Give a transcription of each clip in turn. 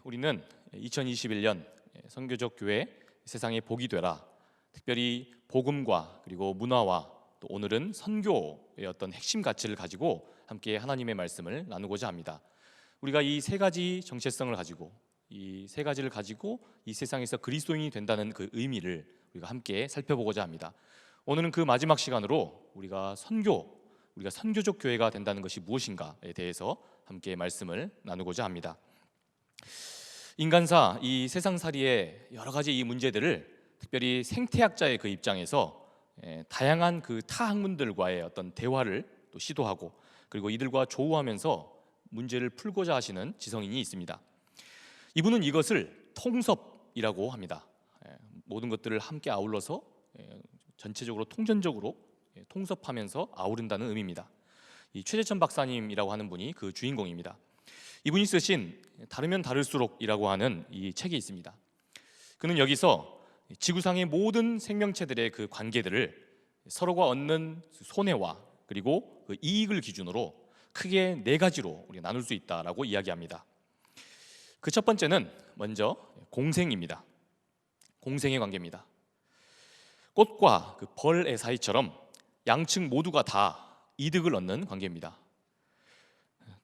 우리는 2021년 선교적 교회 세상에 복이 되라, 특별히 복음과 그리고 문화와 또 오늘은 선교의 어떤 핵심 가치를 가지고 함께 하나님의 말씀을 나누고자 합니다. 우리가 이 세 가지 정체성을 가지고 이 세 가지를 가지고 이 세상에서 그리스도인이 된다는 그 의미를 우리가 함께 살펴보고자 합니다. 오늘은 그 마지막 시간으로 우리가 선교적 교회가 된다는 것이 무엇인가에 대해서 함께 말씀을 나누고자 합니다. 인간사, 이 세상살이의 여러 가지 이 문제들을 특별히 생태학자의 그 입장에서 다양한 그 타 학문들과의 어떤 대화를 또 시도하고 그리고 이들과 조우하면서 문제를 풀고자 하시는 지성인이 있습니다. 이분은 이것을 통섭이라고 합니다. 모든 것들을 함께 아울러서 전체적으로 통전적으로 통섭하면서 아우른다는 의미입니다. 이 최재천 박사님이라고 하는 분이 그 주인공입니다. 이분이 쓰신 다르면 다를수록이라고 하는 이 책이 있습니다. 그는 여기서 지구상의 모든 생명체들의 그 관계들을 서로가 얻는 손해와 그리고 그 이익을 기준으로 크게 네 가지로 우리가 나눌 수 있다라고 이야기합니다. 그 첫 번째는 먼저 공생입니다. 공생의 관계입니다. 꽃과 그 벌의 사이처럼 양측 모두가 다 이득을 얻는 관계입니다.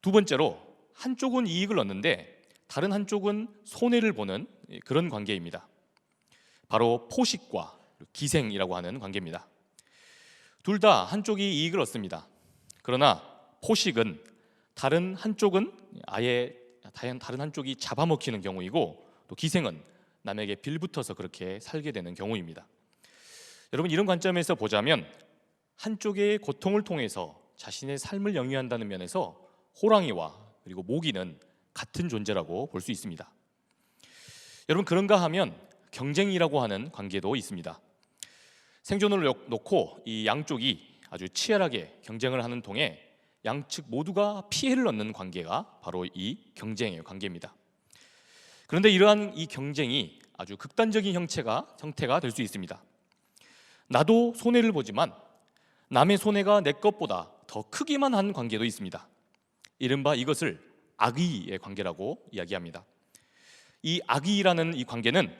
두 번째로 한쪽은 이익을 얻는데 다른 한쪽은 손해를 보는 그런 관계입니다. 바로 포식과 기생이라고 하는 관계입니다. 둘 다 한쪽이 이익을 얻습니다. 그러나 포식은 다른 한쪽은 아예 다른 한쪽이 잡아먹히는 경우이고 또 기생은 남에게 빌붙어서 그렇게 살게 되는 경우입니다. 여러분, 이런 관점에서 보자면 한쪽의 고통을 통해서 자신의 삶을 영위한다는 면에서 호랑이와 그리고 모기는 같은 존재라고 볼 수 있습니다. 여러분, 그런가 하면 경쟁이라고 하는 관계도 있습니다. 생존을 놓고 이 양쪽이 아주 치열하게 경쟁을 하는 통에 양측 모두가 피해를 얻는 관계가 바로 이 경쟁의 관계입니다. 그런데 이러한 이 경쟁이 아주 극단적인 형태가 될 수 있습니다. 나도 손해를 보지만 남의 손해가 내 것보다 더 크기만 한 관계도 있습니다. 이른바 이것을 악의의 관계라고 이야기합니다. 이 악의라는 이 관계는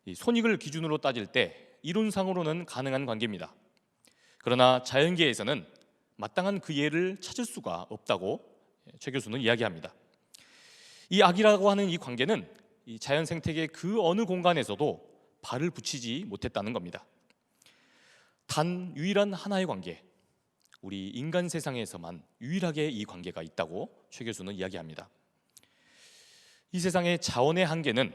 이 손익을 기준으로 따질 때 이론상으로는 가능한 관계입니다. 그러나 자연계에서는 마땅한 그 예를 찾을 수가 없다고 최 교수는 이야기합니다. 이 악이라고 하는 이 관계는 이 자연 생태계 그 어느 공간에서도 발을 붙이지 못했다는 겁니다. 단 유일한 하나의 관계, 우리 인간 세상에서만 유일하게 이 관계가 있다고 최 교수는 이야기합니다. 이 세상의 자원의 한계는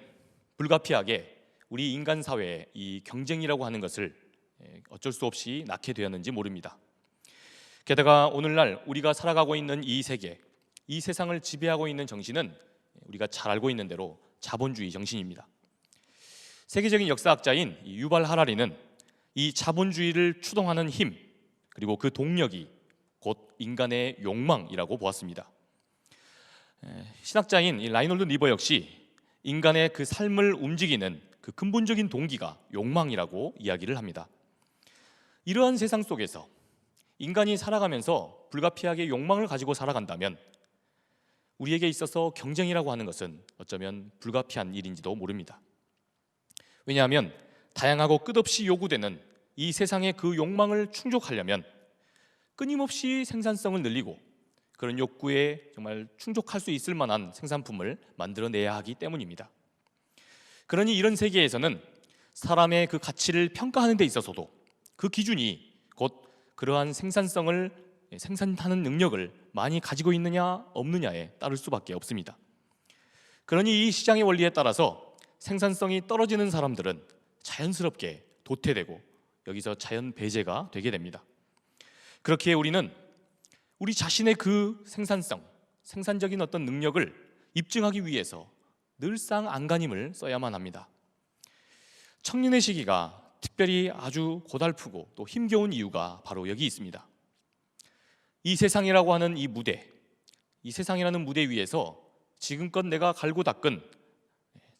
불가피하게 우리 인간 사회의 이 경쟁이라고 하는 것을 어쩔 수 없이 낳게 되었는지 모릅니다. 게다가 오늘날 우리가 살아가고 있는 이 세계, 이 세상을 지배하고 있는 정신은 우리가 잘 알고 있는 대로 자본주의 정신입니다. 세계적인 역사학자인 유발 하라리는 이 자본주의를 추동하는 힘 그리고 그 동력이 곧 인간의 욕망이라고 보았습니다. 신학자인 라이놀드 니버 역시 인간의 그 삶을 움직이는 그 근본적인 동기가 욕망이라고 이야기를 합니다. 이러한 세상 속에서 인간이 살아가면서 불가피하게 욕망을 가지고 살아간다면 우리에게 있어서 경쟁이라고 하는 것은 어쩌면 불가피한 일인지도 모릅니다. 왜냐하면 다양하고 끝없이 요구되는 이 세상의 그 욕망을 충족하려면 끊임없이 생산성을 늘리고 그런 욕구에 정말 충족할 수 있을 만한 생산품을 만들어내야 하기 때문입니다. 그러니 이런 세계에서는 사람의 그 가치를 평가하는 데 있어서도 그 기준이 곧 그러한 생산하는 능력을 많이 가지고 있느냐 없느냐에 따를 수밖에 없습니다. 그러니 이 시장의 원리에 따라서 생산성이 떨어지는 사람들은 자연스럽게 도태되고 여기서 자연 배제가 되게 됩니다. 그렇기에 우리는 우리 자신의 그 생산적인 어떤 능력을 입증하기 위해서 늘상 안간힘을 써야만 합니다. 청년의 시기가 특별히 아주 고달프고 또 힘겨운 이유가 바로 여기 있습니다. 이 세상이라고 하는 이 무대, 이 세상이라는 무대 위에서 지금껏 내가 갈고 닦은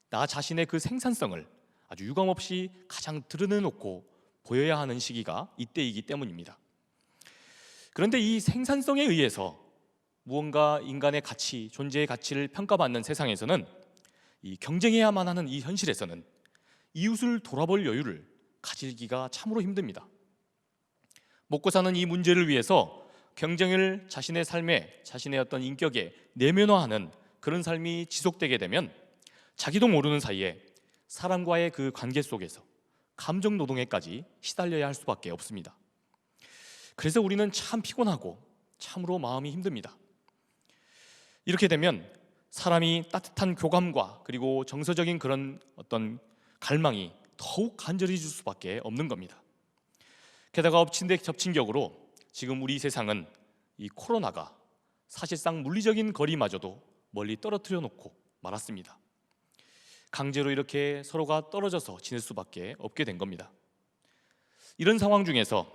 나 자신의 그 생산성을 아주 유감없이 가장 드러내놓고 보여야 하는 시기가 이때이기 때문입니다. 그런데 이 생산성에 의해서 무언가 인간의 가치, 존재의 가치를 평가받는 세상에서는 이 경쟁해야만 하는 이 현실에서는 이웃을 돌아볼 여유를 가지기가 참으로 힘듭니다. 먹고 사는 이 문제를 위해서 경쟁을 자신의 삶에, 자신의 어떤 인격에 내면화하는 그런 삶이 지속되게 되면 자기도 모르는 사이에 사람과의 그 관계 속에서 감정 노동에까지 시달려야 할 수밖에 없습니다. 그래서 우리는 참 피곤하고 참으로 마음이 힘듭니다. 이렇게 되면 사람이 따뜻한 교감과 그리고 정서적인 그런 어떤 갈망이 더욱 간절해질 수밖에 없는 겁니다. 게다가 엎친 데 덮친 격으로 지금 우리 세상은 이 코로나가 사실상 물리적인 거리마저도 멀리 떨어뜨려 놓고 말았습니다. 강제로 이렇게 서로가 떨어져서 지낼 수밖에 없게 된 겁니다. 이런 상황 중에서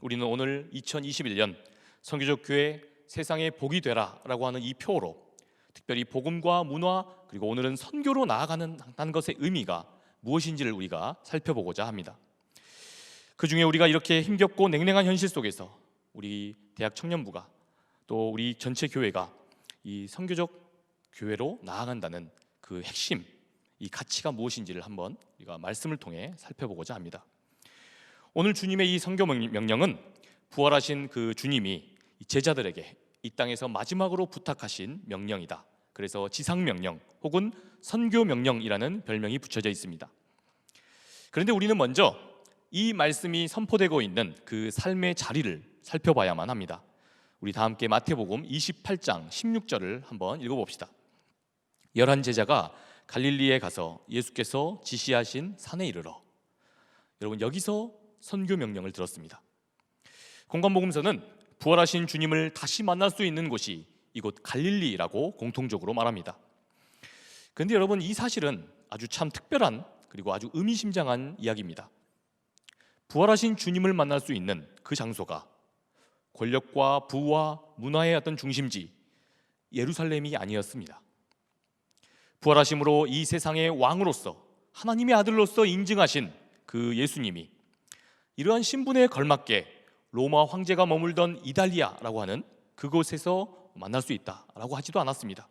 우리는 오늘 2021년 선교적 교회 세상에 복이 되라라고 하는 이 표어로 특별히 복음과 문화 그리고 오늘은 선교로 나아가는 것의 의미가 무엇인지를 우리가 살펴보고자 합니다. 그중에 우리가 이렇게 힘겹고 냉랭한 현실 속에서 우리 대학 청년부가 또 우리 전체 교회가 이 선교적 교회로 나아간다는 그 핵심, 이 가치가 무엇인지를 한번 우리가 말씀을 통해 살펴보고자 합니다. 오늘 주님의 이 선교 명령은 부활하신 그 주님이 제자들에게 이 땅에서 마지막으로 부탁하신 명령이다. 그래서 지상명령 혹은 선교명령이라는 별명이 붙여져 있습니다. 그런데 우리는 먼저 이 말씀이 선포되고 있는 그 삶의 자리를 살펴봐야만 합니다. 우리 다 함께 마태복음 28장 16절을 한번 읽어봅시다. 11 제자가 갈릴리에 가서 예수께서 지시하신 산에 이르러. 여러분, 여기서 선교명령을 들었습니다. 공관복음서는 부활하신 주님을 다시 만날 수 있는 곳이 이곳 갈릴리라고 공통적으로 말합니다. 그런데 여러분, 이 사실은 아주 참 특별한 그리고 아주 의미심장한 이야기입니다. 부활하신 주님을 만날 수 있는 그 장소가 권력과 부와 문화의 어떤 중심지 예루살렘이 아니었습니다. 부활하심으로 이 세상의 왕으로서 하나님의 아들로서 인증하신 그 예수님이 이러한 신분에 걸맞게 로마 황제가 머물던 이달리아라고 하는 그곳에서 만날 수 있다라고 하지도 않았습니다.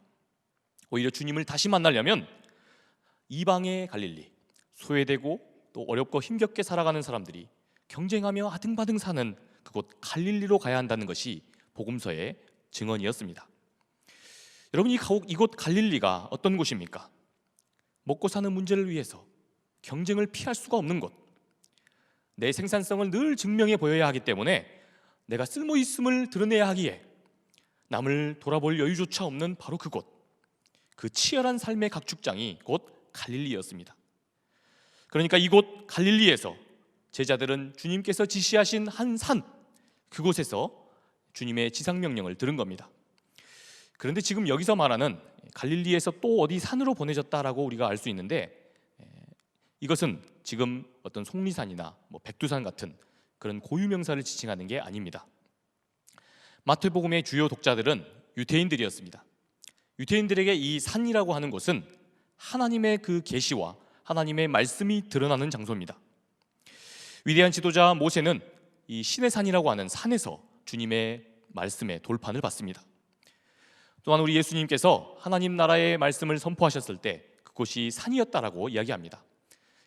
오히려 주님을 다시 만나려면 이방의 갈릴리, 소외되고 또 어렵고 힘겹게 살아가는 사람들이 경쟁하며 아등바등 사는 그곳 갈릴리로 가야 한다는 것이 복음서의 증언이었습니다. 여러분, 이곳 갈릴리가 어떤 곳입니까? 먹고 사는 문제를 위해서 경쟁을 피할 수가 없는 곳, 내 생산성을 늘 증명해 보여야 하기 때문에 내가 쓸모있음을 드러내야 하기에 남을 돌아볼 여유조차 없는 바로 그곳, 그 치열한 삶의 각축장이 곧 갈릴리였습니다. 그러니까 이곳 갈릴리에서 제자들은 주님께서 지시하신 한 산, 그곳에서 주님의 지상명령을 들은 겁니다. 그런데 지금 여기서 말하는 갈릴리에서 또 어디 산으로 보내졌다라고 우리가 알 수 있는데, 이것은 지금 어떤 속리산이나 백두산 같은 그런 고유명사를 지칭하는 게 아닙니다. 마태복음의 주요 독자들은 유대인들이었습니다. 유대인들에게 이 산이라고 하는 곳은 하나님의 그 계시와 하나님의 말씀이 드러나는 장소입니다. 위대한 지도자 모세는 이 시내산이라고 하는 산에서 주님의 말씀의 돌판을 받습니다. 또한 우리 예수님께서 하나님 나라의 말씀을 선포하셨을 때 그곳이 산이었다라고 이야기합니다.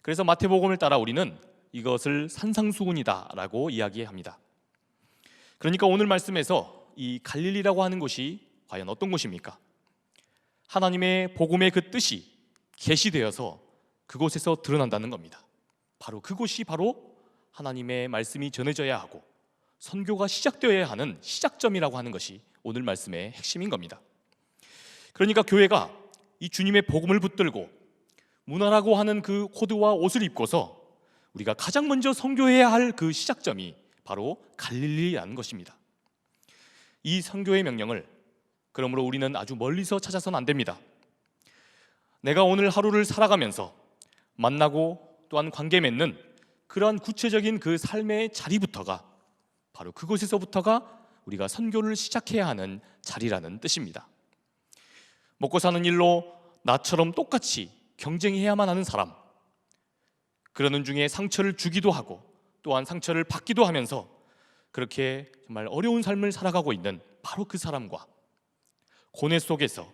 그래서 마태복음을 따라 우리는 이것을 산상수훈이다라고 이야기합니다. 그러니까 오늘 말씀에서 이 갈릴리라고 하는 곳이 과연 어떤 곳입니까? 하나님의 복음의 그 뜻이 계시되어서 그곳에서 드러난다는 겁니다. 바로 그곳이 바로 하나님의 말씀이 전해져야 하고 선교가 시작되어야 하는 시작점이라고 하는 것이 오늘 말씀의 핵심인 겁니다. 그러니까 교회가 이 주님의 복음을 붙들고 문화라고 하는 그 코드와 옷을 입고서 우리가 가장 먼저 선교해야 할 그 시작점이 바로 갈릴리라는 것입니다. 이 선교의 명령을 그러므로 우리는 아주 멀리서 찾아서는 안 됩니다. 내가 오늘 하루를 살아가면서 만나고 또한 관계 맺는 그러한 구체적인 그 삶의 자리부터가 바로 그곳에서부터가 우리가 선교를 시작해야 하는 자리라는 뜻입니다. 먹고 사는 일로 나처럼 똑같이 경쟁해야만 하는 사람, 그러는 중에 상처를 주기도 하고 또한 상처를 받기도 하면서 그렇게 정말 어려운 삶을 살아가고 있는 바로 그 사람과 고뇌 속에서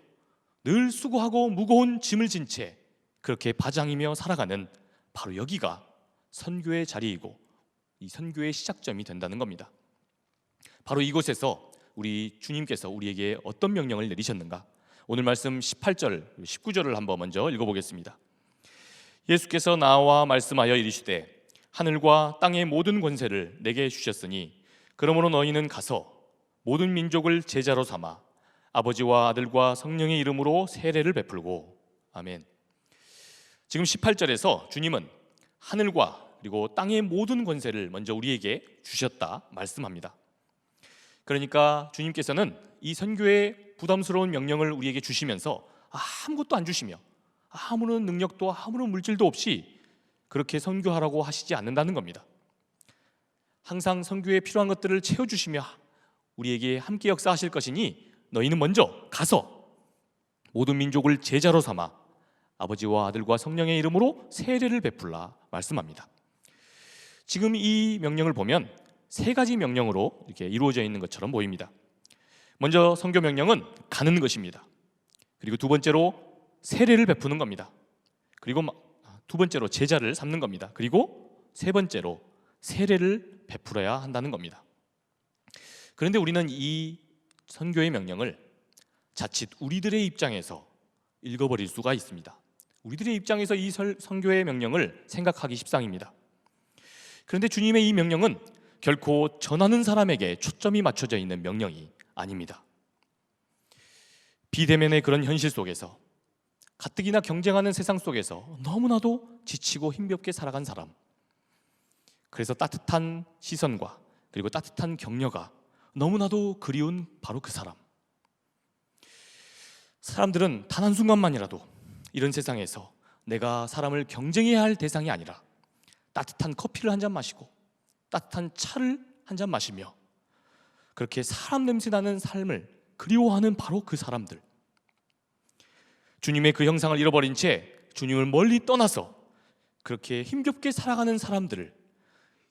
늘 수고하고 무거운 짐을 진 채 그렇게 바장이며 살아가는 바로 여기가 선교의 자리이고 이 선교의 시작점이 된다는 겁니다. 바로 이곳에서 우리 주님께서 우리에게 어떤 명령을 내리셨는가? 오늘 말씀 18절, 19절을 한번 먼저 읽어보겠습니다. 예수께서 나와 말씀하여 이르시되 하늘과 땅의 모든 권세를 내게 주셨으니 그러므로 너희는 가서 모든 민족을 제자로 삼아 아버지와 아들과 성령의 이름으로 세례를 베풀고. 아멘. 지금 18절에서 주님은 하늘과 그리고 땅의 모든 권세를 먼저 우리에게 주셨다 말씀합니다. 그러니까 주님께서는 이 선교의 부담스러운 명령을 우리에게 주시면서 아무것도 안 주시며 아무런 능력도 아무런 물질도 없이 그렇게 선교하라고 하시지 않는다는 겁니다. 항상 선교에 필요한 것들을 채워주시며 우리에게 함께 역사하실 것이니 너희는 먼저 가서 모든 민족을 제자로 삼아 아버지와 아들과 성령의 이름으로 세례를 베풀라 말씀합니다. 지금 이 명령을 보면 세 가지 명령으로 이렇게 이루어져 있는 것처럼 보입니다. 먼저 선교 명령은 가는 것입니다. 그리고 두 번째로 세례를 베푸는 겁니다. 그리고 두 번째로 제자를 삼는 겁니다. 그리고 세 번째로 세례를 베풀어야 한다는 겁니다. 그런데 우리는 이 선교의 명령을 자칫 우리들의 입장에서 읽어버릴 수가 있습니다. 우리들의 입장에서 이 선교의 명령을 생각하기 십상입니다. 그런데 주님의 이 명령은 결코 전하는 사람에게 초점이 맞춰져 있는 명령이 아닙니다. 비대면의 그런 현실 속에서 가뜩이나 경쟁하는 세상 속에서 너무나도 지치고 힘겹게 살아간 사람, 그래서 따뜻한 시선과 그리고 따뜻한 격려가 너무나도 그리운 바로 그 사람. 사람들은 단 한순간만이라도 이런 세상에서 내가 사람을 경쟁해야 할 대상이 아니라 따뜻한 커피를 한 잔 마시고 따뜻한 차를 한 잔 마시며 그렇게 사람 냄새 나는 삶을 그리워하는 바로 그 사람들, 주님의 그 형상을 잃어버린 채 주님을 멀리 떠나서 그렇게 힘겹게 살아가는 사람들을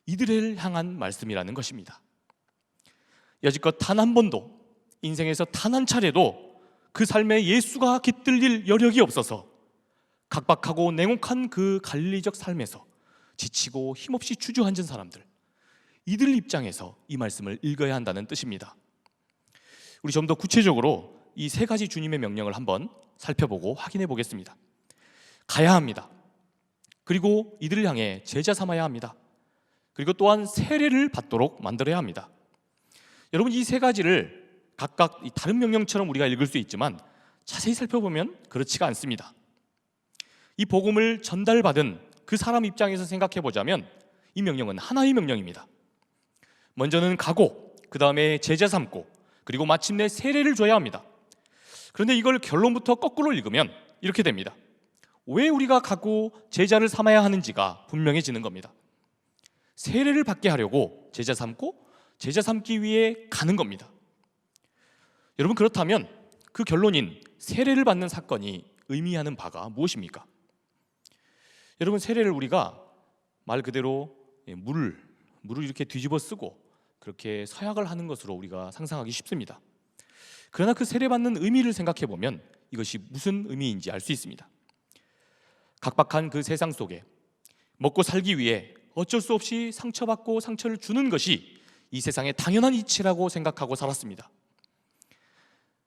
이들을 향한 말씀이라는 것입니다. 여지껏 단 한 번도, 인생에서 단 한 차례도 그 삶에 예수가 깃들릴 여력이 없어서 각박하고 냉혹한 그 갈릴리적 삶에서 지치고 힘없이 주저앉은 사람들, 이들 입장에서 이 말씀을 읽어야 한다는 뜻입니다. 우리 좀 더 구체적으로 이 세 가지 주님의 명령을 한번 살펴보고 확인해 보겠습니다. 가야 합니다. 그리고 이들을 향해 제자 삼아야 합니다. 그리고 또한 세례를 받도록 만들어야 합니다. 여러분, 이 세 가지를 각각 다른 명령처럼 우리가 읽을 수 있지만 자세히 살펴보면 그렇지가 않습니다. 이 복음을 전달받은 그 사람 입장에서 생각해 보자면 이 명령은 하나의 명령입니다. 먼저는 가고, 그 다음에 제자 삼고, 그리고 마침내 세례를 줘야 합니다. 그런데 이걸 결론부터 거꾸로 읽으면 이렇게 됩니다. 왜 우리가 가고 제자를 삼아야 하는지가 분명해지는 겁니다. 세례를 받게 하려고 제자 삼고, 제자 삼기 위해 가는 겁니다. 여러분, 그렇다면 그 결론인 세례를 받는 사건이 의미하는 바가 무엇입니까? 여러분, 세례를 우리가 말 그대로 물을 이렇게 뒤집어 쓰고 그렇게 서약을 하는 것으로 우리가 상상하기 쉽습니다. 그러나 그 세례받는 의미를 생각해 보면 이것이 무슨 의미인지 알 수 있습니다. 각박한 그 세상 속에 먹고 살기 위해 어쩔 수 없이 상처받고 상처를 주는 것이 이 세상의 당연한 이치라고 생각하고 살았습니다.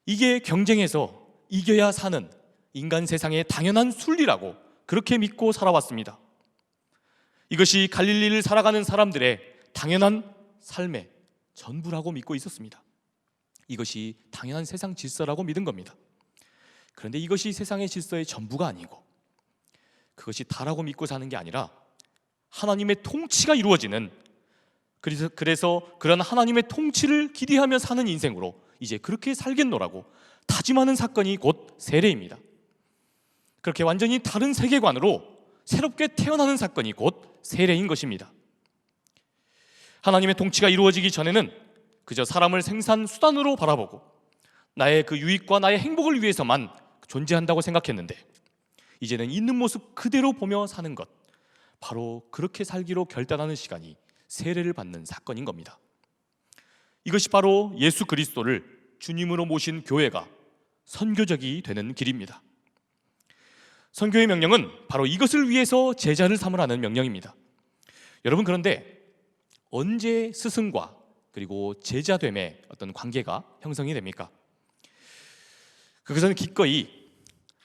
이게 경쟁에서 이겨야 사는 인간 세상의 당연한 순리라고 그렇게 믿고 살아왔습니다. 이것이 갈릴리를 살아가는 사람들의 당연한 삶의 전부라고 믿고 있었습니다. 이것이 당연한 세상 질서라고 믿은 겁니다. 그런데 이것이 세상의 질서의 전부가 아니고 그것이 다라고 믿고 사는 게 아니라 하나님의 통치가 이루어지는, 그래서 그런 하나님의 통치를 기대하며 사는 인생으로 이제 그렇게 살겠노라고 다짐하는 사건이 곧 세례입니다. 그렇게 완전히 다른 세계관으로 새롭게 태어나는 사건이 곧 세례인 것입니다. 하나님의 통치가 이루어지기 전에는 그저 사람을 생산 수단으로 바라보고 나의 그 유익과 나의 행복을 위해서만 존재한다고 생각했는데 이제는 있는 모습 그대로 보며 사는 것, 바로 그렇게 살기로 결단하는 시간이 세례를 받는 사건인 겁니다. 이것이 바로 예수 그리스도를 주님으로 모신 교회가 선교적이 되는 길입니다. 선교의 명령은 바로 이것을 위해서 제자를 삼으라는 명령입니다. 여러분, 그런데 언제 스승과 그리고 제자됨의 어떤 관계가 형성이 됩니까? 그것은 기꺼이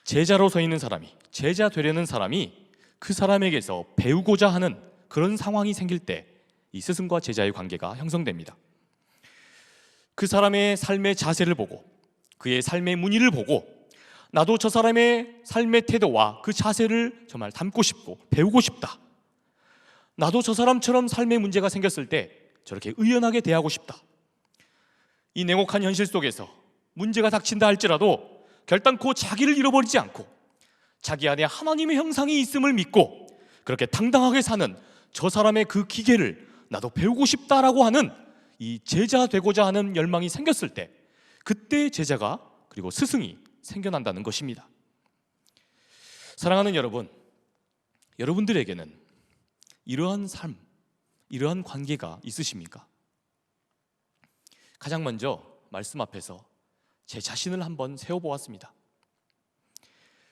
제자로 서 있는 사람이, 제자 되려는 사람이 그 사람에게서 배우고자 하는 그런 상황이 생길 때 이 스승과 제자의 관계가 형성됩니다. 그 사람의 삶의 자세를 보고, 그의 삶의 문의를 보고, 나도 저 사람의 삶의 태도와 그 자세를 정말 닮고 싶고 배우고 싶다. 나도 저 사람처럼 삶의 문제가 생겼을 때 저렇게 의연하게 대하고 싶다. 이 냉혹한 현실 속에서 문제가 닥친다 할지라도 결단코 자기를 잃어버리지 않고 자기 안에 하나님의 형상이 있음을 믿고 그렇게 당당하게 사는 저 사람의 그 기계를 나도 배우고 싶다라고 하는 이 제자 되고자 하는 열망이 생겼을 때, 그때 제자가 그리고 스승이 생겨난다는 것입니다. 사랑하는 여러분, 여러분들에게는 이러한 삶, 이러한 관계가 있으십니까? 가장 먼저 말씀 앞에서 제 자신을 한번 세워보았습니다.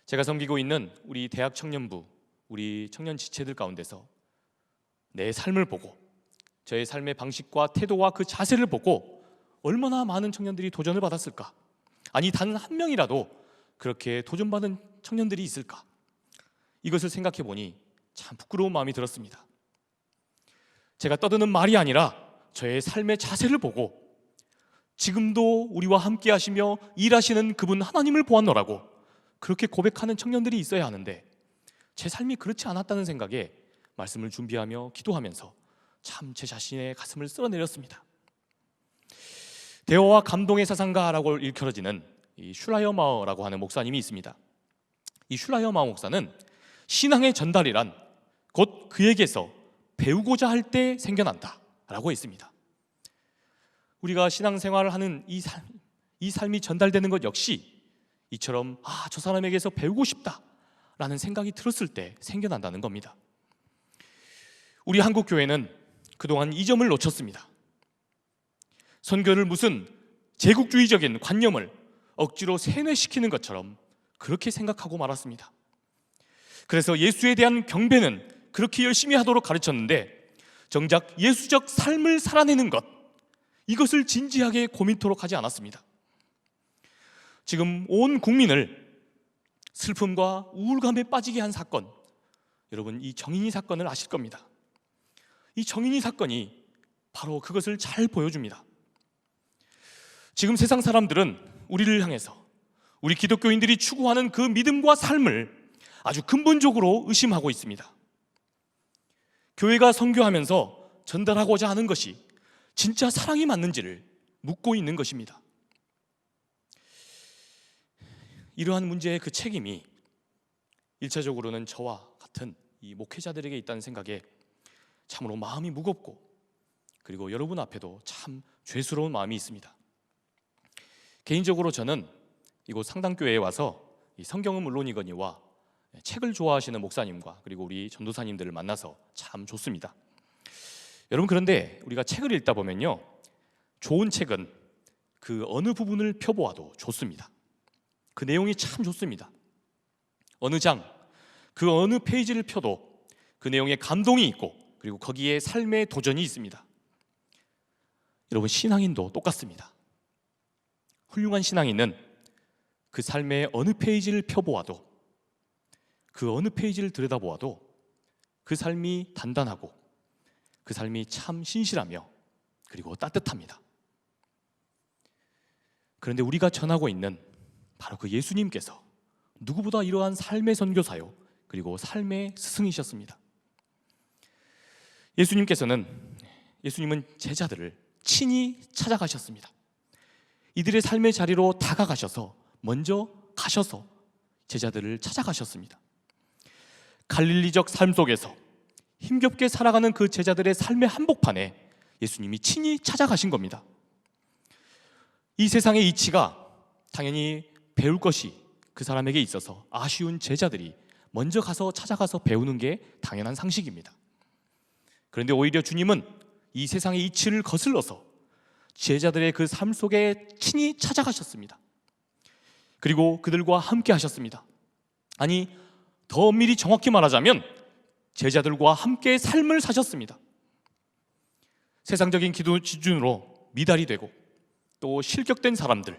제가 섬기고 있는 우리 대학 청년부, 우리 청년 지체들 가운데서 내 삶을 보고 저의 삶의 방식과 태도와 그 자세를 보고 얼마나 많은 청년들이 도전을 받았을까? 아니, 단 한 명이라도 그렇게 도전받은 청년들이 있을까? 이것을 생각해 보니 참 부끄러운 마음이 들었습니다. 제가 떠드는 말이 아니라 저의 삶의 자세를 보고 지금도 우리와 함께 하시며 일하시는 그분 하나님을 보았노라고 그렇게 고백하는 청년들이 있어야 하는데, 제 삶이 그렇지 않았다는 생각에 말씀을 준비하며 기도하면서 참 제 자신의 가슴을 쓸어내렸습니다. 대화와 감동의 사상가라고 일컬어지는 이 슐라이어마우어라고 하는 목사님이 있습니다. 이 슐라이어마우어 목사는 신앙의 전달이란 곧 그에게서 배우고자 할 때 생겨난다라고 했습니다. 우리가 신앙생활을 하는 이 삶이 전달되는 것 역시 이처럼 저 사람에게서 배우고 싶다라는 생각이 들었을 때 생겨난다는 겁니다. 우리 한국 교회는 그동안 이 점을 놓쳤습니다. 선교를 무슨 제국주의적인 관념을 억지로 세뇌시키는 것처럼 그렇게 생각하고 말았습니다. 그래서 예수에 대한 경배는 그렇게 열심히 하도록 가르쳤는데 정작 예수적 삶을 살아내는 것, 이것을 진지하게 고민토록 하지 않았습니다. 지금 온 국민을 슬픔과 우울감에 빠지게 한 사건, 여러분, 이 정인이 사건을 아실 겁니다. 이 정인이 사건이 바로 그것을 잘 보여줍니다. 지금 세상 사람들은 우리를 향해서 우리 기독교인들이 추구하는 그 믿음과 삶을 아주 근본적으로 의심하고 있습니다. 교회가 선교하면서 전달하고자 하는 것이 진짜 사랑이 맞는지를 묻고 있는 것입니다. 이러한 문제의 그 책임이 1차적으로는 저와 같은 이 목회자들에게 있다는 생각에 참으로 마음이 무겁고, 그리고 여러분 앞에도 참 죄스러운 마음이 있습니다. 개인적으로 저는 이곳 상당교회에 와서 이 성경은 물론이거니와 책을 좋아하시는 목사님과 그리고 우리 전도사님들을 만나서 참 좋습니다. 여러분, 그런데 우리가 책을 읽다 보면요, 좋은 책은 그 어느 부분을 펴보아도 좋습니다. 그 내용이 참 좋습니다. 어느 장, 그 어느 페이지를 펴도 그 내용에 감동이 있고 그리고 거기에 삶의 도전이 있습니다. 여러분, 신앙인도 똑같습니다. 훌륭한 신앙인은 그 삶의 어느 페이지를 펴보아도, 그 어느 페이지를 들여다보아도 그 삶이 단단하고 그 삶이 참 신실하며 그리고 따뜻합니다. 그런데 우리가 전하고 있는 바로 그 예수님께서 누구보다 이러한 삶의 선교사요 그리고 삶의 스승이셨습니다. 예수님은 제자들을 친히 찾아가셨습니다. 이들의 삶의 자리로 다가가셔서 먼저 가셔서 제자들을 찾아가셨습니다. 갈릴리적 삶 속에서 힘겹게 살아가는 그 제자들의 삶의 한복판에 예수님이 친히 찾아가신 겁니다. 이 세상의 이치가 당연히 배울 것이 그 사람에게 있어서 아쉬운 제자들이 먼저 가서 찾아가서 배우는 게 당연한 상식입니다. 그런데 오히려 주님은 이 세상의 이치를 거슬러서 제자들의 그 삶 속에 친히 찾아가셨습니다. 그리고 그들과 함께 하셨습니다. 아니, 더 엄밀히 정확히 말하자면 제자들과 함께 삶을 사셨습니다. 세상적인 기준으로 미달이 되고 또 실격된 사람들,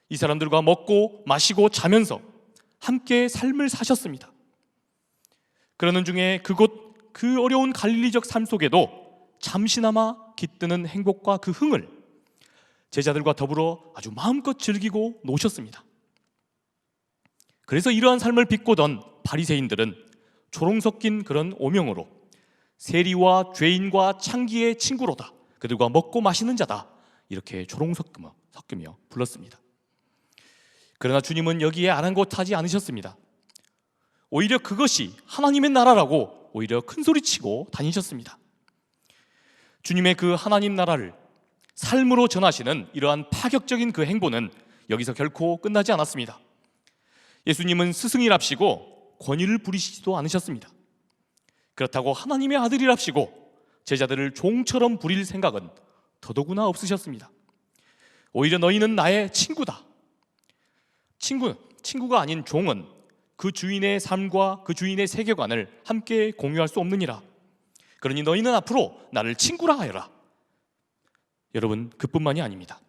이 사람들과 먹고 마시고 자면서 함께 삶을 사셨습니다. 그러는 중에 그 어려운 갈릴리적 삶 속에도 잠시나마 깃드는 행복과 그 흥을 제자들과 더불어 아주 마음껏 즐기고 노셨습니다. 그래서 이러한 삶을 비꼬던 바리새인들은 조롱 섞인 그런 오명으로 세리와 죄인과 창기의 친구로다, 그들과 먹고 마시는 자다, 이렇게 조롱 섞으며 불렀습니다. 그러나 주님은 여기에 아랑곳하지 않으셨습니다. 오히려 그것이 하나님의 나라라고 오히려 큰소리치고 다니셨습니다. 주님의 그 하나님 나라를 삶으로 전하시는 이러한 파격적인 그 행보는 여기서 결코 끝나지 않았습니다. 예수님은 스승이랍시고 권위를 부리시지도 않으셨습니다. 그렇다고 하나님의 아들이랍시고 제자들을 종처럼 부릴 생각은 더더구나 없으셨습니다. 오히려 너희는 나의 친구다. 친구가 아닌 종은 그 주인의 삶과 그 주인의 세계관을 함께 공유할 수 없느니라. 그러니 너희는 앞으로 나를 친구라 하여라. 여러분, 그뿐만이 아닙니다.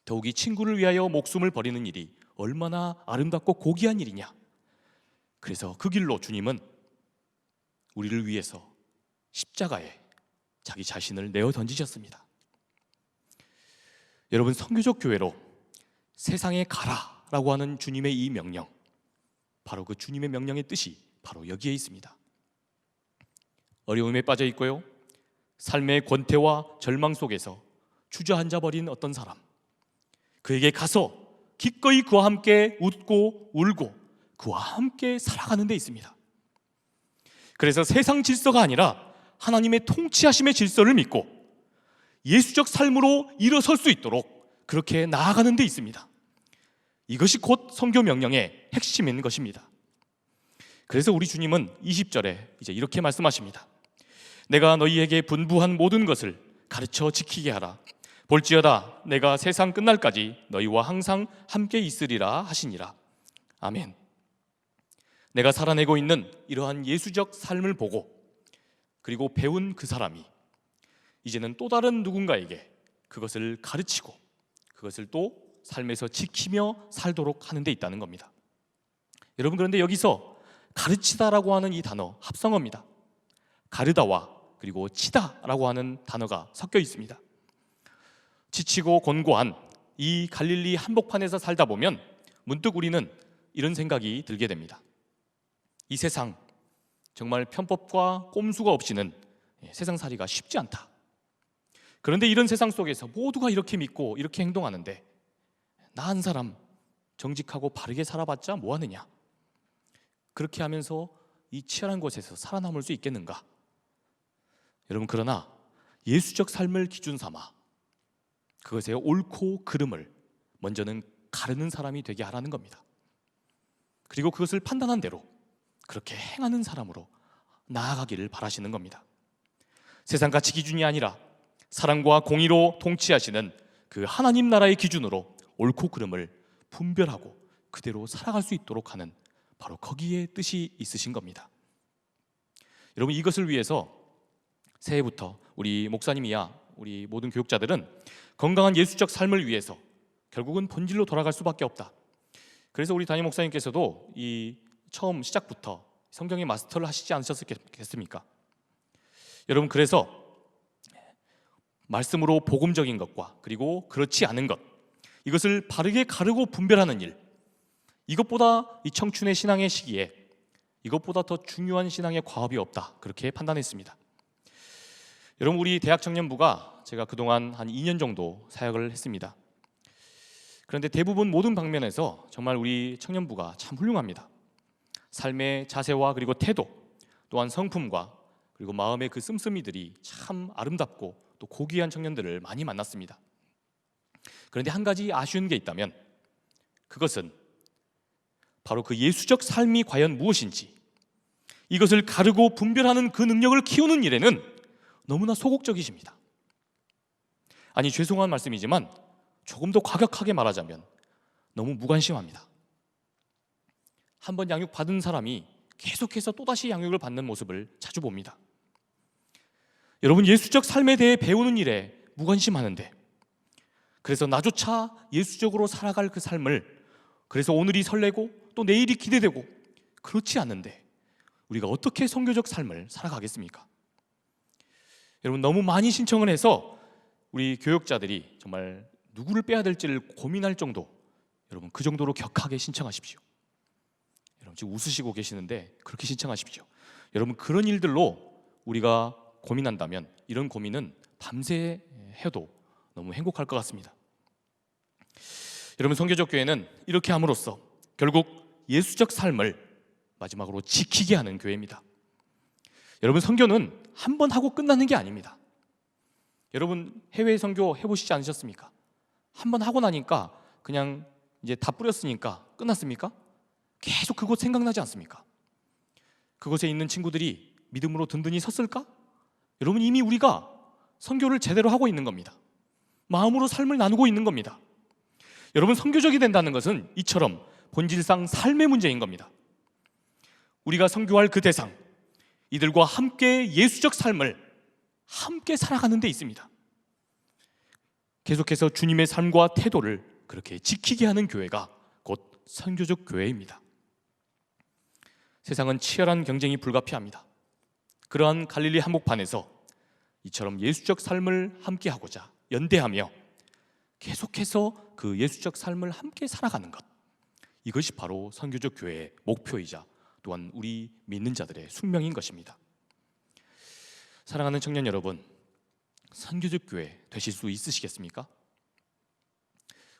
더욱이 친구를 위하여 목숨을 버리는 일이 얼마나 아름답고 고귀한 일이냐. 그래서 그 길로 주님은 우리를 위해서 십자가에 자기 자신을 내어 던지셨습니다. 여러분, 선교적 교회로 세상에 가라라고 하는 주님의 이 명령, 바로 그 주님의 명령의 뜻이 바로 여기에 있습니다. 어려움에 빠져 있고요, 삶의 권태와 절망 속에서 주저앉아 버린 어떤 사람, 그에게 가서 기꺼이 그와 함께 웃고 울고 그와 함께 살아가는 데 있습니다. 그래서 세상 질서가 아니라 하나님의 통치하심의 질서를 믿고 예수적 삶으로 일어설 수 있도록 그렇게 나아가는 데 있습니다. 이것이 곧 선교 명령의 핵심인 것입니다. 그래서 우리 주님은 20절에 이제 이렇게 말씀하십니다. 내가 너희에게 분부한 모든 것을 가르쳐 지키게 하라. 볼지어다 내가 세상 끝날까지 너희와 항상 함께 있으리라 하시니라. 아멘. 내가 살아내고 있는 이러한 예수적 삶을 보고 그리고 배운 그 사람이 이제는 또 다른 누군가에게 그것을 가르치고 그것을 또 삶에서 지키며 살도록 하는 데 있다는 겁니다. 여러분, 그런데 여기서 가르치다라고 하는 이 단어 합성어입니다. 가르다와 그리고 치다라고 하는 단어가 섞여 있습니다. 지치고 곤고한 이 갈릴리 한복판에서 살다 보면 문득 우리는 이런 생각이 들게 됩니다. 이 세상 정말 편법과 꼼수가 없이는 세상살이가 쉽지 않다. 그런데 이런 세상 속에서 모두가 이렇게 믿고 이렇게 행동하는데 나 한 사람 정직하고 바르게 살아봤자 뭐하느냐. 그렇게 하면서 이 치열한 곳에서 살아남을 수 있겠는가. 여러분, 그러나 예수적 삶을 기준 삼아 그것의 옳고 그름을 먼저는 가르는 사람이 되게 하라는 겁니다. 그리고 그것을 판단한 대로 그렇게 행하는 사람으로 나아가기를 바라시는 겁니다. 세상가치 기준이 아니라 사랑과 공의로 통치하시는 그 하나님 나라의 기준으로 옳고 그름을 분별하고 그대로 살아갈 수 있도록 하는 바로 거기에 뜻이 있으신 겁니다. 여러분, 이것을 위해서 새해부터 우리 목사님이야 우리 모든 교육자들은 건강한 예수적 삶을 위해서 결국은 본질로 돌아갈 수밖에 없다. 그래서 우리 담임 목사님께서도 이 처음 시작부터 성경의 마스터를 하시지 않으셨겠습니까? 여러분, 그래서 말씀으로 복음적인 것과 그리고 그렇지 않은 것, 이것을 바르게 가르고 분별하는 일, 이것보다 이 청춘의 신앙의 시기에 이것보다 더 중요한 신앙의 과업이 없다, 그렇게 판단했습니다. 여러분, 우리 대학 청년부가 제가 그동안 한 2년 정도 사역을 했습니다. 그런데 대부분 모든 방면에서 정말 우리 청년부가 참 훌륭합니다. 삶의 자세와 그리고 태도, 또한 성품과 그리고 마음의 그 씀씀이들이 참 아름답고 또 고귀한 청년들을 많이 만났습니다. 그런데 한 가지 아쉬운 게 있다면 그것은 바로 그 예수적 삶이 과연 무엇인지, 이것을 가르고 분별하는 그 능력을 키우는 일에는 너무나 소극적이십니다. 아니, 죄송한 말씀이지만 조금 더 과격하게 말하자면 너무 무관심합니다. 한번 양육 받은 사람이 계속해서 또다시 양육을 받는 모습을 자주 봅니다. 여러분, 예수적 삶에 대해 배우는 일에 무관심하는데, 그래서 나조차 예수적으로 살아갈 그 삶을, 그래서 오늘이 설레고 또 내일이 기대되고, 그렇지 않은데 우리가 어떻게 선교적 삶을 살아가겠습니까? 여러분, 너무 많이 신청을 해서 우리 교역자들이 정말 누구를 빼야 될지를 고민할 정도, 여러분 그 정도로 격하게 신청하십시오. 여러분 지금 웃으시고 계시는데 그렇게 신청하십시오. 여러분, 그런 일들로 우리가 고민한다면 이런 고민은 밤새 해도 너무 행복할 것 같습니다. 여러분, 선교적 교회는 이렇게 함으로써 결국 예수적 삶을 마지막으로 지키게 하는 교회입니다. 여러분, 선교는 한 번 하고 끝나는 게 아닙니다. 여러분, 해외 선교 해보시지 않으셨습니까? 한 번 하고 나니까 그냥 이제 다 뿌렸으니까 끝났습니까? 계속 그곳 생각나지 않습니까? 그곳에 있는 친구들이 믿음으로 든든히 섰을까? 여러분, 이미 우리가 선교를 제대로 하고 있는 겁니다. 마음으로 삶을 나누고 있는 겁니다. 여러분, 선교적이 된다는 것은 이처럼 본질상 삶의 문제인 겁니다. 우리가 선교할 그 대상, 이들과 함께 예수적 삶을 함께 살아가는 데 있습니다. 계속해서 주님의 삶과 태도를 그렇게 지키게 하는 교회가 곧 선교적 교회입니다. 세상은 치열한 경쟁이 불가피합니다. 그러한 갈릴리 한복판에서 이처럼 예수적 삶을 함께 하고자 연대하며 계속해서 그 예수적 삶을 함께 살아가는 것, 이것이 바로 선교적 교회의 목표이자 또한 우리 믿는 자들의 숙명인 것입니다. 사랑하는 청년 여러분, 선교적 교회 되실 수 있으시겠습니까?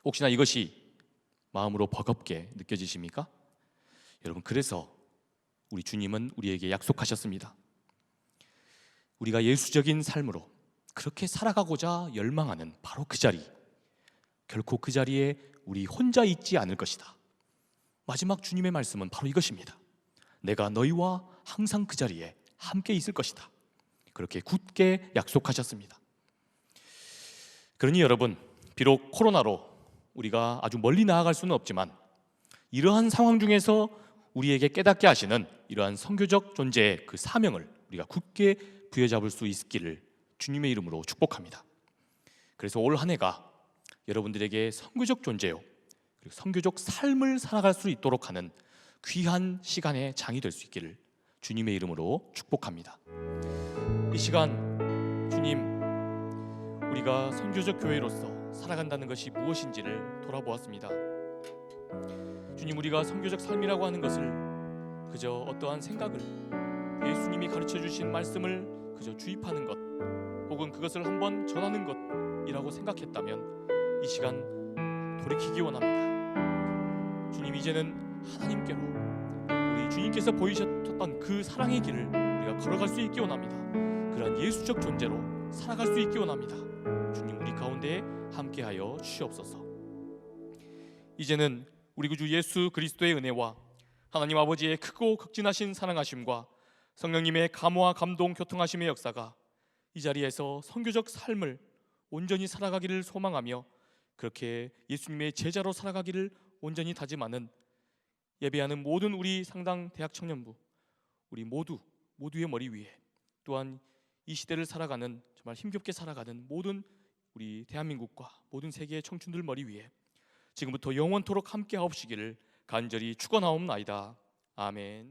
혹시나 이것이 마음으로 버겁게 느껴지십니까? 여러분, 그래서 우리 주님은 우리에게 약속하셨습니다. 우리가 예수적인 삶으로 그렇게 살아가고자 열망하는 바로 그 자리, 결코 그 자리에 우리 혼자 있지 않을 것이다. 마지막 주님의 말씀은 바로 이것입니다. 내가 너희와 항상 그 자리에 함께 있을 것이다. 그렇게 굳게 약속하셨습니다. 그러니 여러분, 비록 코로나로 우리가 아주 멀리 나아갈 수는 없지만 이러한 상황 중에서 우리에게 깨닫게 하시는 이러한 선교적 존재의 그 사명을 우리가 굳게 부여잡을 수 있기를 주님의 이름으로 축복합니다. 그래서 올 한 해가 여러분들에게 선교적 존재요, 그리고 선교적 삶을 살아갈 수 있도록 하는 귀한 시간의 장이 될 수 있기를 주님의 이름으로 축복합니다. 이 시간 주님, 우리가 선교적 교회로서 살아간다는 것이 무엇인지를 돌아보았습니다. 주님, 우리가 선교적 삶이라고 하는 것을 그저 어떠한 생각을, 예수님이 가르쳐 주신 말씀을 그저 주입하는 것, 혹은 그것을 한번 전하는 것이라고 생각했다면 이 시간 돌이키기 원합니다. 주님, 이제는 하나님께로 우리 주님께서 보이셨던 그 사랑의 길을 우리가 걸어갈 수 있기 원합니다. 그러한 예수적 존재로 살아갈 수 있기 원합니다. 주님, 우리 가운데에 함께하여 주시옵소서. 이제는 우리 구주 예수 그리스도의 은혜와 하나님 아버지의 크고 극진하신 사랑하심과 성령님의 감화와 감동 교통하심의 역사가 이 자리에서 선교적 삶을 온전히 살아가기를 소망하며 그렇게 예수님의 제자로 살아가기를 온전히 다짐하는 예배하는 모든 우리 상당 대학 청년부, 우리 모두의 머리 위에, 또한 이 시대를 살아가는 정말 힘겹게 살아가는 모든 우리 대한민국과 모든 세계의 청춘들 머리 위에 지금부터 영원토록 함께 하옵시기를 간절히 축원하옵나이다. 아멘.